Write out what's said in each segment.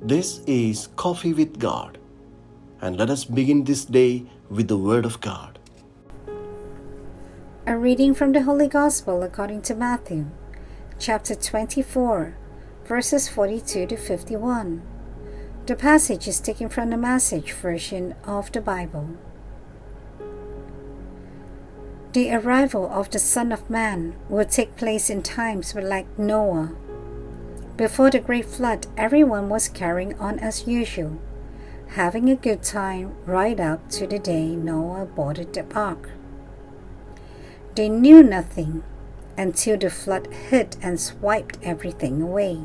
This is Coffee with God, and let us begin this day with the Word of God. A reading from the Holy Gospel according to Matthew, chapter 24, verses 42 to 51. The passage is taken from the Message version of the Bible. The arrival of the Son of Man will take place in times like Noah. Before the great flood, everyone was carrying on as usual, having a good time right up to the day Noah boarded the ark. They knew nothing until the flood hit and swiped everything away.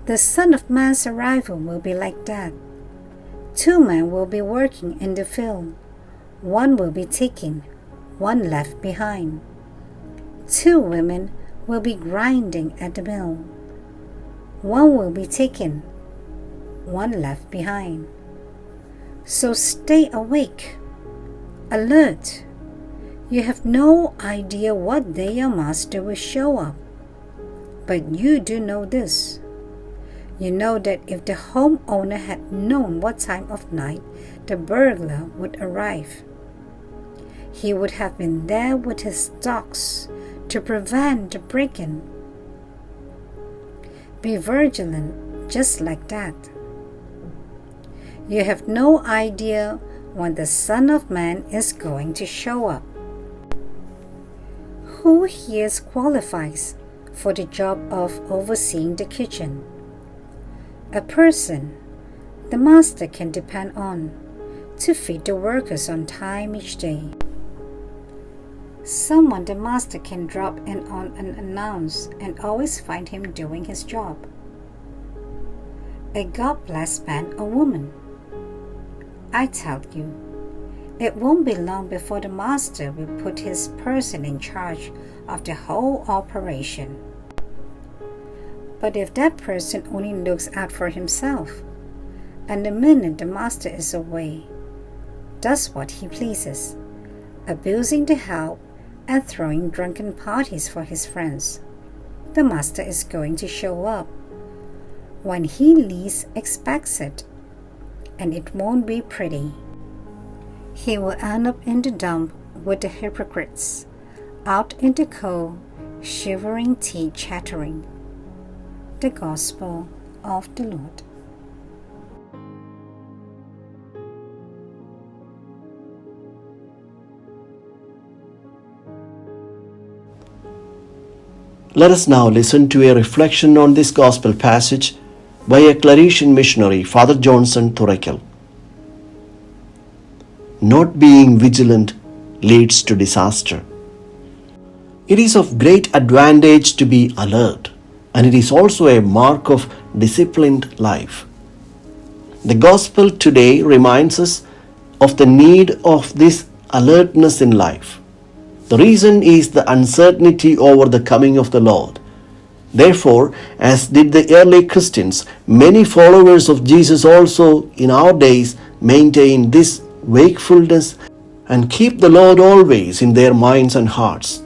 The Son of Man's arrival will be like that. 2 men will be working in the field. 1 will be taken, 1 left behind. 2 women will be grinding at the mill. 1 will be taken, 1 left behind. So stay awake, alert. You have no idea what day your master will show up. But you do know this. You know that if the homeowner had known what time of night the burglar would arrive, he would have been there with his dogs to prevent the break-in. Be vigilant just like that. You have no idea when the Son of Man is going to show up. Who here qualifies for the job of overseeing the kitchen? A person the master can depend on to feed the workers on time each day. Someone the master can drop in on unannounced and always find him doing his job. A God-blessed man or woman. I tell you, it won't be long before the master will put his person in charge of the whole operation. But if that person only looks out for himself, and the minute the master is away, does what he pleases, abusing the help and throwing drunken parties for his friends, the master is going to show up when he least expects it, and it won't be pretty. He will end up in the dump with the hypocrites, out in the cold, shivering teeth chattering. The Gospel of the Lord. Let us now listen to a reflection on this Gospel passage by a Claretian missionary, Father Johnson Thuraikkal. Not being vigilant leads to disaster. It is of great advantage to be alert, and it is also a mark of disciplined life. The Gospel today reminds us of the need of this alertness in life. The reason is the uncertainty over the coming of the Lord. Therefore, as did the early Christians, many followers of Jesus also in our days maintain this wakefulness and keep the Lord always in their minds and hearts.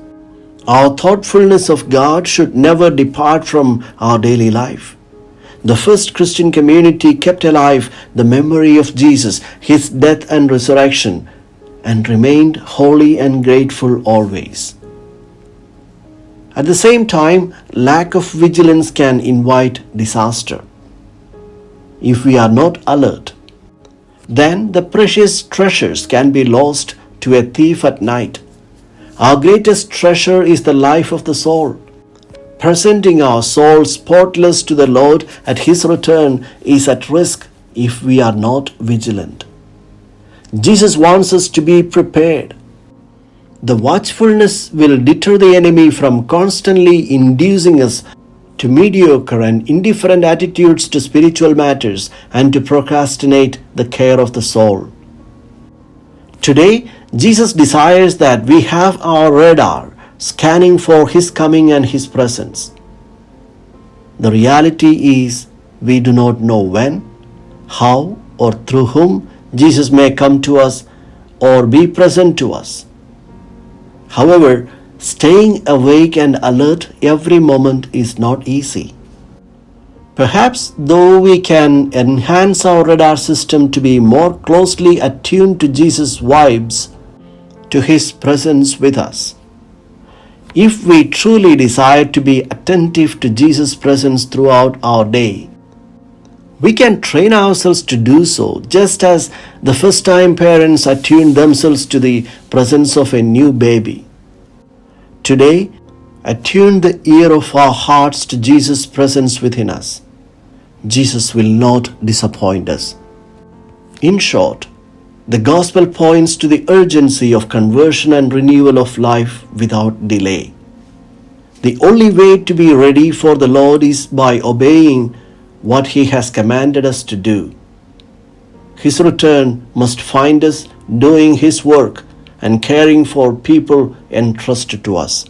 Our thoughtfulness of God should never depart from our daily life. The first Christian community kept alive the memory of Jesus, his death and resurrection, and remained holy and grateful always. At the same time, lack of vigilance can invite disaster. If we are not alert, then the precious treasures can be lost to a thief at night. Our greatest treasure is the life of the soul. Presenting our soul spotless to the Lord at His return is at risk if we are not vigilant. Jesus wants us to be prepared. The watchfulness will deter the enemy from constantly inducing us to mediocre and indifferent attitudes to spiritual matters and to procrastinate the care of the soul. Today, Jesus desires that we have our radar scanning for His coming and His presence. The reality is we do not know when, how, or through whom Jesus may come to us or be present to us. However, staying awake and alert every moment is not easy. Perhaps, though, we can enhance our radar system to be more closely attuned to Jesus' vibes, to His presence with us. If we truly desire to be attentive to Jesus' presence throughout our day, we can train ourselves to do so, just as the first-time parents attune themselves to the presence of a new baby. Today, attune the ear of our hearts to Jesus' presence within us. Jesus will not disappoint us. In short, the gospel points to the urgency of conversion and renewal of life without delay. The only way to be ready for the Lord is by obeying what He has commanded us to do. His return must find us doing His work and caring for people entrusted to us.